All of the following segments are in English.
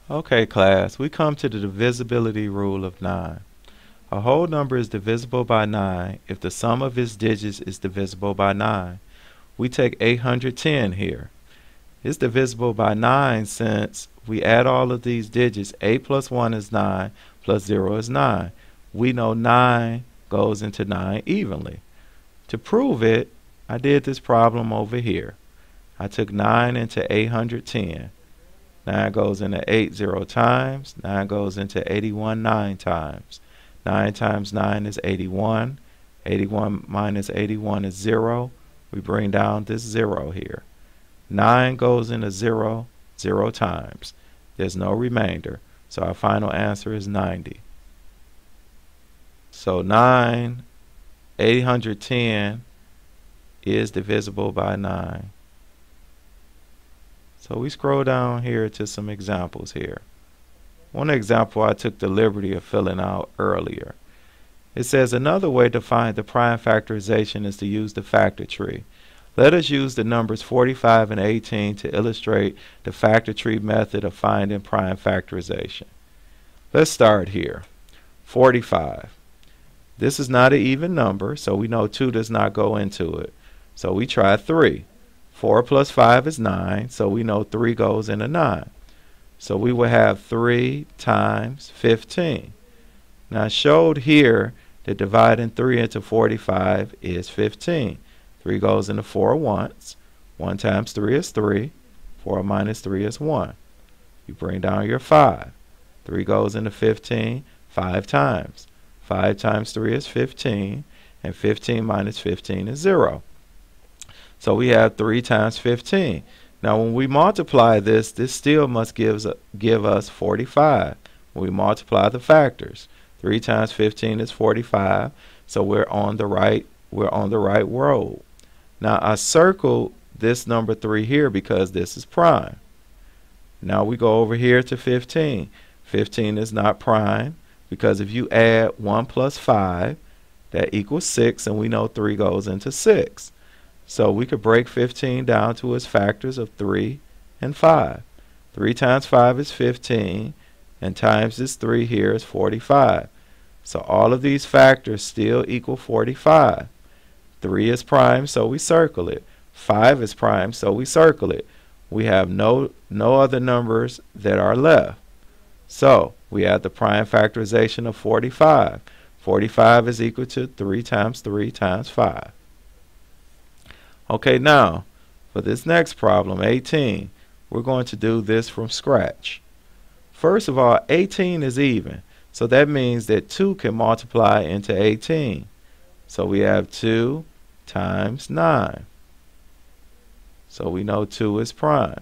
Okay, class, we come to the divisibility rule of 9. A whole number is divisible by 9 if the sum of its digits is divisible by 9. We take 810 here. It's divisible by 9 since we add all of these digits. 8 plus 1 is 9, plus 0 is 9. We know 9 goes into 9 evenly. To prove it, I did this problem over here. I took 9 into 810. 9 goes into 8 0 times. 9 goes into 81 9 times. 9 times 9 is 81. 81 minus 81 is 0. We bring down this 0 here. 9 goes into 0 0 times. There's no remainder. So our final answer is 90. So 810 is divisible by 9. So we scroll down here to some examples here. One example I took the liberty of filling out earlier. It says another way to find the prime factorization is to use the factor tree. Let us use the numbers 45 and 18 to illustrate the factor tree method of finding prime factorization. Let's start here. 45. This is not an even number, so we know 2 does not go into it. So we try 3. 4 plus 5 is 9, so we know 3 goes into 9. So we will have 3 times 15. Now I showed here that dividing 3 into 45 is 15. 3 goes into 4 once. 1 times 3 is 3. 4 minus 3 is 1. You bring down your 5. 3 goes into 15 5 times. 5 times 3 is 15, and 15 minus 15 is 0. So we have 3 times 15. Now when we multiply this still must give us 45. When we multiply the factors, 3 times 15 is 45. So we're on the right road. Now I circled this number 3 here because this is prime. Now we go over here to 15. 15 is not prime because if you add 1 plus 5, that equals 6, and we know 3 goes into 6. So we could break 15 down to its factors of 3 and 5. 3 times 5 is 15, and times this 3 here is 45. So all of these factors still equal 45. 3 is prime, so we circle it. 5 is prime, so we circle it. We have no other numbers that are left. So we have the prime factorization of 45. 45 is equal to 3 times 3 times 5. Okay, now for this next problem, 18, we're going to do this from scratch. First of all, 18 is even, so that means that 2 can multiply into 18. So we have 2 times 9. So we know 2 is prime.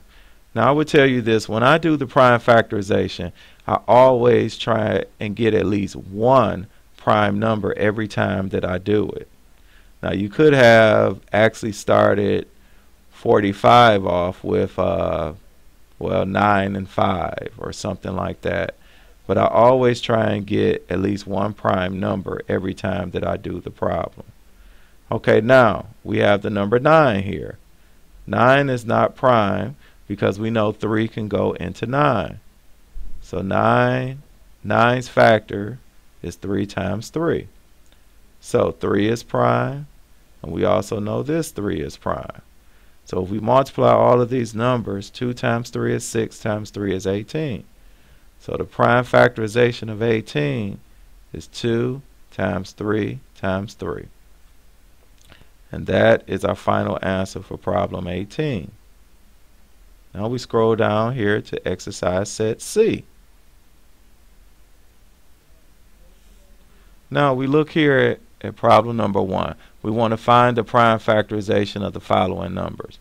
Now I would tell you this, when I do the prime factorization, I always try and get at least one prime number every time that I do it. Now you could have actually started 45 off with 9 and 5 or something like that. But I always try and get at least one prime number every time that I do the problem. Okay, now we have the number 9 here. 9 is not prime because we know 3 can go into 9. So 9's factor is 3 times 3. So 3 is prime, and we also know this 3 is prime. So if we multiply all of these numbers, 2 times 3 is 6 times 3 is 18. So the prime factorization of 18 is 2 times 3 times 3. And that is our final answer for problem 18. Now we scroll down here to exercise set C. Now we look here at problem number 1. We want to find the prime factorization of the following numbers.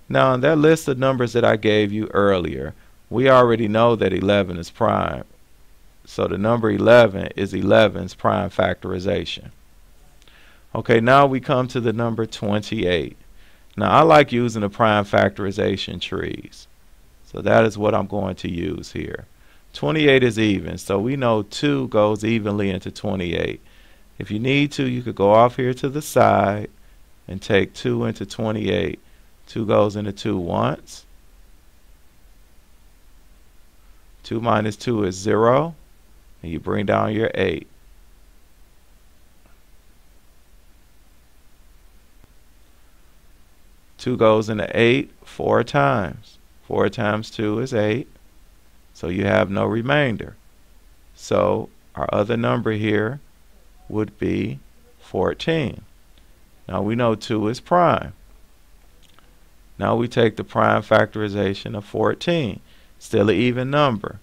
Now in that list of numbers that I gave you earlier, we already know that 11 is prime. So the number 11 is 11's prime factorization. Okay, now we come to the number 28. Now I like using the prime factorization trees. So that is what I'm going to use here. 28 is even, so we know 2 goes evenly into 28. If you need to, you could go off here to the side and take 2 into 28. 2 goes into 2 once. 2 minus 2 is 0, and you bring down your 8. Two goes into 8 4 times. 4 times 2 is 8, so you have no remainder. So our other number here would be 14. Now we know 2 is prime. Now we take the prime factorization of 14. Still an even number.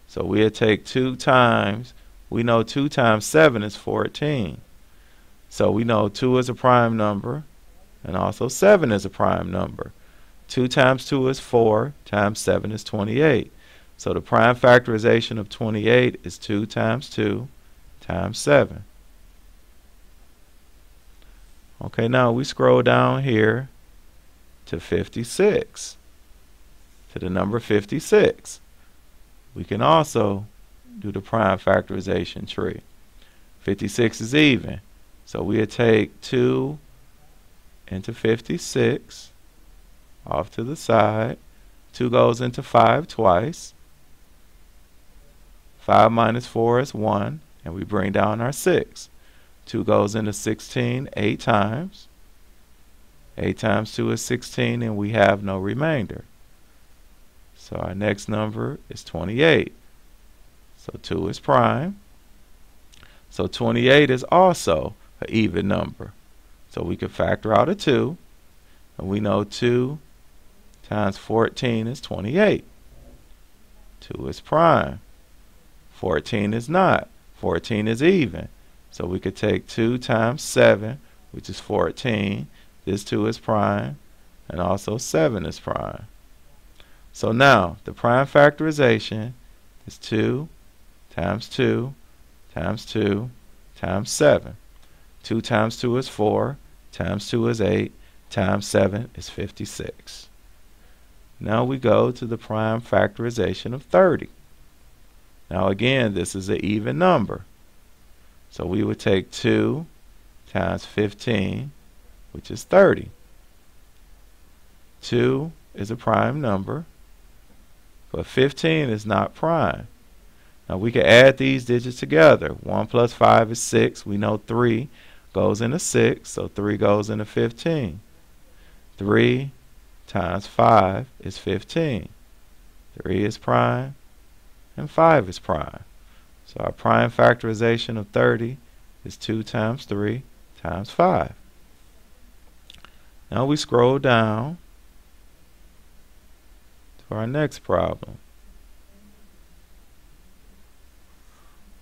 So we'll take 2 times, we know 2 times 7 is 14. So we know 2 is a prime number, and also 7 is a prime number. 2 times 2 is 4, times 7 is 28. So the prime factorization of 28 is 2 times 2 times 7. Okay, now we scroll down here to 56, to the number 56. We can also do the prime factorization tree. 56 is even, so we'll take 2 into 56 off to the side. 2 goes into 5 twice. 5 minus 4 is 1, and we bring down our 6. 2 goes into 16 8 times. 8 times 2 is 16, and we have no remainder. So our next number is 28. So 2 is prime. So 28 is also an even number. So we can factor out a 2, and we know 2 times 14 is 28. 2 is prime. 14 is not. 14 is even. So we could take 2 times 7, which is 14. This 2 is prime, and also 7 is prime. So now the prime factorization is 2 times 2 times 2 times 7. 2 times 2 is 4, times 2 is 8, times 7 is 56. Now we go to the prime factorization of 30. Now again, this is an even number. So we would take 2 times 15, which is 30. 2 is a prime number, but 15 is not prime. Now we can add these digits together. 1 plus 5 is 6. We know 3 goes into 6, so 3 goes into 15. 3 times 5 is 15. 3 is prime, and 5 is prime. So our prime factorization of 30 is 2 times 3 times 5. Now we scroll down to our next problem,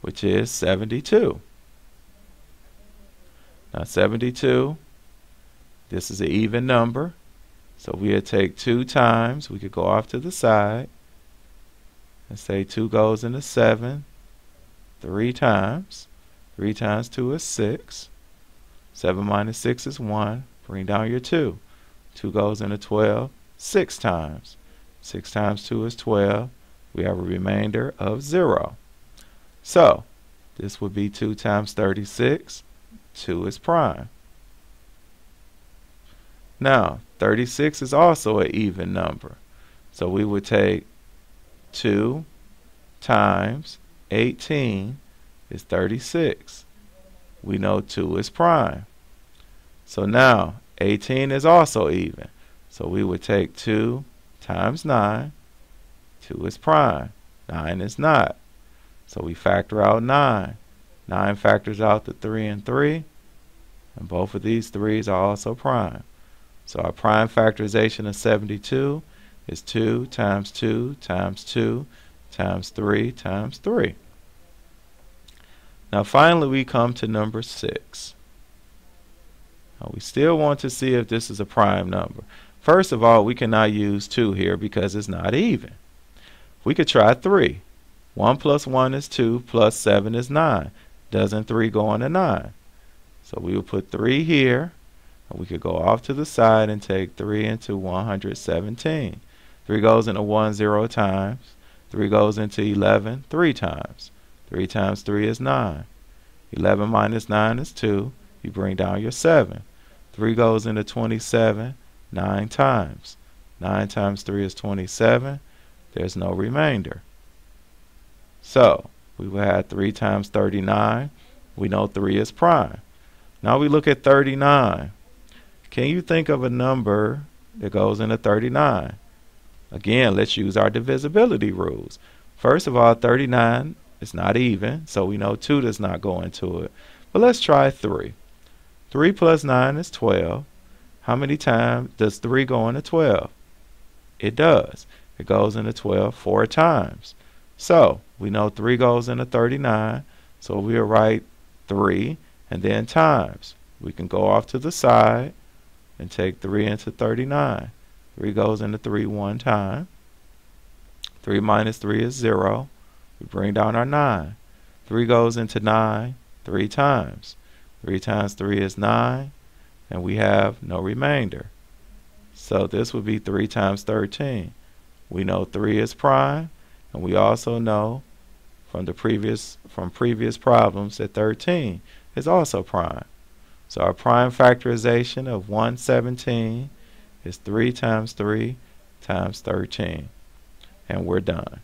which is 72. Now 72, this is an even number, so we'll take 2 times, we could go off to the side and say 2 goes into 7 3 times. 3 times 2 is 6. 7 minus 6 is 1. Bring down your 2. 2 goes into 12 6 times. 6 times 2 is 12. We have a remainder of 0. So this would be 2 times 36. 2 is prime. Now 36 is also an even number. So we would take 2 times 18 is 36. We know 2 is prime. So now 18 is also even. So we would take 2 times 9. 2 is prime. 9 is not. So we factor out 9. 9 factors out the 3 and 3. And both of these 3's are also prime. So our prime factorization of 72 is 2 times 2 times 2 times 3 times 3. Now finally we come to number 6. Now we still want to see if this is a prime number. First of all, we cannot use 2 here because it's not even. We could try 3. 1 plus 1 is 2 plus 7 is 9. Doesn't 3 go into 9? So we will put 3 here, and we could go off to the side and take 3 into 117. 3 goes into 1 0 times. 3 goes into 11 3 times. 3 times 3 is 9. 11 minus 9 is 2. You bring down your 7. 3 goes into 27 9 times. 9 times 3 is 27. There's no remainder. So we will have 3 times 39. We know 3 is prime. Now we look at 39. Can you think of a number that goes into 39? Again, let's use our divisibility rules. First of all, 39 is not even, so we know 2 does not go into it. But let's try 3. 3 plus 9 is 12. How many times does 3 go into 12? It does. It goes into 12 4 times. So we know 3 goes into 39, so we'll write 3 and then times. We can go off to the side and take 3 into 39. 3 goes into 3 one time. 3 minus 3 is 0. We bring down our 9. 3 goes into 9 3 times. 3 times 3 is 9, and we have no remainder. So this would be 3 times 13. We know 3 is prime, and we also know from previous problems that 13 is also prime. So our prime factorization of 117 is 3 times 3 times 13. And we're done.